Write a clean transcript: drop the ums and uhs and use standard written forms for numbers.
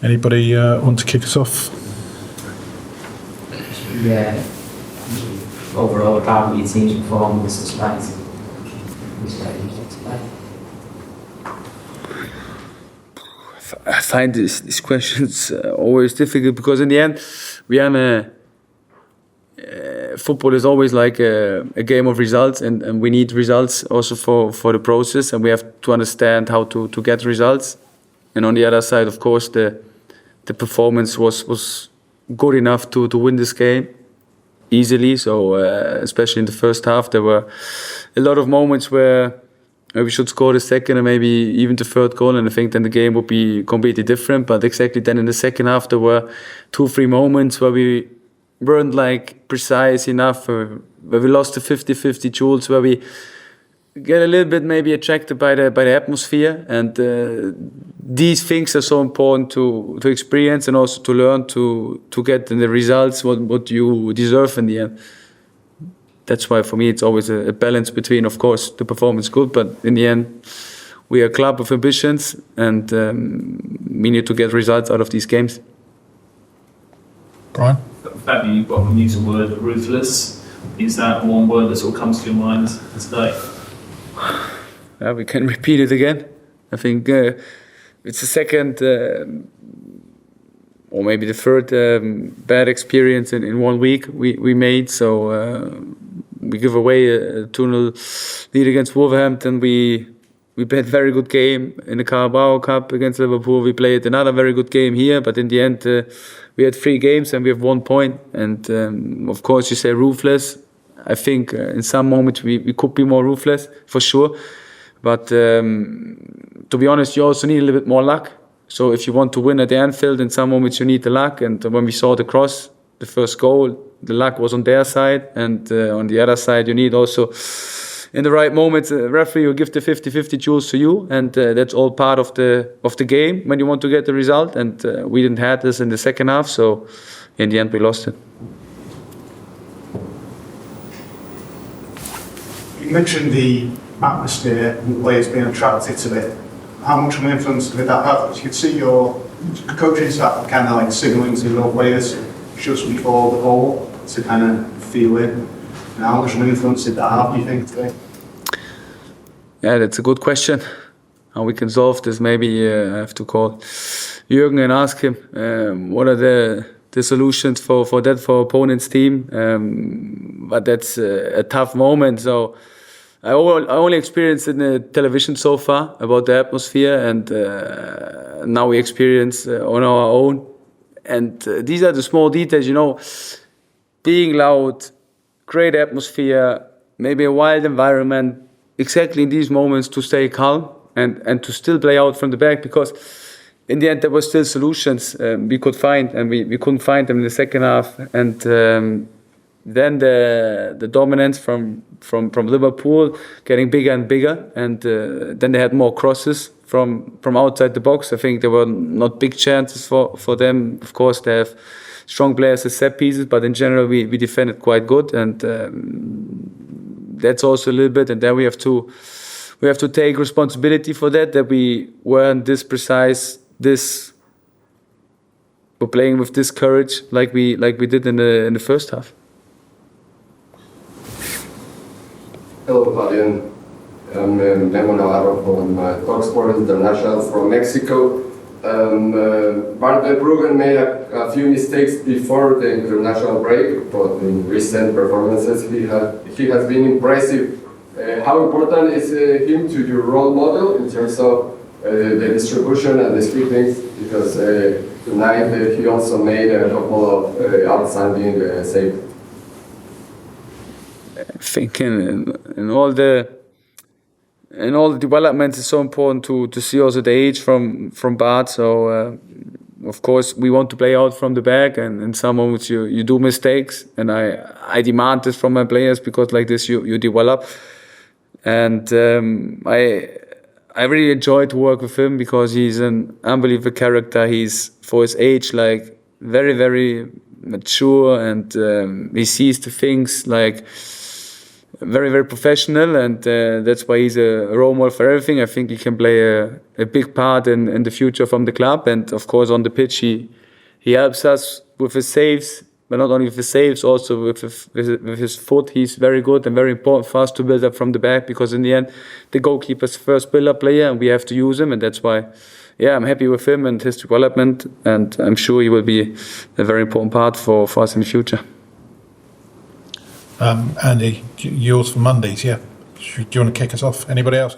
Anybody want to kick us off? Yeah. Overall, how your team's performance despite I find these questions always difficult because in the end, we are football is always like a game of results, and we need results also for the process, and we have to understand how to get results. And on the other side, of course, the performance was good enough to win this game easily. So especially in the first half, there were a lot of moments where we should score the second and maybe even the third goal, and I think then the game would be completely different. But exactly then in the second half, there were 2-3 moments where we weren't like precise enough, where we lost the 50-50 duels, where we get a little bit maybe attracted by the atmosphere, and these things are so important to experience and also to learn to get in the results what you deserve in the end. That's why for me it's always a balance between, of course, the performance good, but in the end we are a club of ambitions, and we need to get results out of these games. Brian? Fabian, you've got to use the word ruthless. Is that one word that sort of comes to your mind today? Yeah, we can repeat it again. I think it's the second or maybe the third bad experience in 1 week we made. So we give away a 2-0 lead against Wolverhampton. We played a very good game in the Carabao Cup against Liverpool. We played another very good game here, but in the end we had 3 games and we have 1 point. And of course you say ruthless. I think in some moments we could be more ruthless, for sure. But to be honest, you also need a little bit more luck. So if you want to win at the Anfield, in some moments you need the luck. And when we saw the cross, the first goal, the luck was on their side. And on the other side, you need also, in the right moments, a referee will give the 50-50 duels to you. And that's all part of the game when you want to get the result. And we didn't have this in the second half. So in the end, we lost it. You mentioned the atmosphere and players being attracted to it. How much of an influence did that have? You could see your coaching staff kind of like signalling to your players just before the goal to kind of feel it. And how much of an influence did that have, do you think, today? Yeah, that's a good question. How we can solve this? Maybe I have to call Jurgen and ask him what are the solutions for that for opponent's team. But that's a tough moment. So I only experienced it in the television so far about the atmosphere, and now we experience on our own. And these are the small details, you know, being loud, great atmosphere, maybe a wild environment, exactly in these moments to stay calm and to still play out from the back, because in the end there were still solutions we could find, and we couldn't find them in the second half. And then the dominance from Liverpool getting bigger and bigger, and then they had more crosses from outside the box. I think there were not big chances for them. Of course, they have strong players as set pieces, but in general we defended quite good, and that's also a little bit. And then we have to take responsibility for that we weren't this precise. We're playing with this courage like we did in the first half. Hello, Fabian. I'm Memo Navarro from Talksport International from Mexico. Bart Verbruggen made a few mistakes before the international break, but in recent performances he has been impressive. How important is him to your role model in terms of the distribution and the scripting? Because tonight he also made a couple of outstanding saves. I think in all the developments, it's so important to see also the age from Bart. So of course we want to play out from the back, and in some moments you do mistakes, and I demand this from my players, because like this you develop. And I really enjoy to work with him, because he's an unbelievable character. He's, for his age, like very, very mature, and he sees the things like very, very professional, and that's why he's a role model for everything. I think he can play a big part in the future from the club, and of course on the pitch he helps us with his saves, but not only with his saves, also with his foot. He's very good and very important for us to build up from the back, because in the end the goalkeeper's first build-up player, and we have to use him, and that's why I'm happy with him and his development, and I'm sure he will be a very important part for us in the future. Andy, yours for Mondays, yeah. Do you want to kick us off? Anybody else?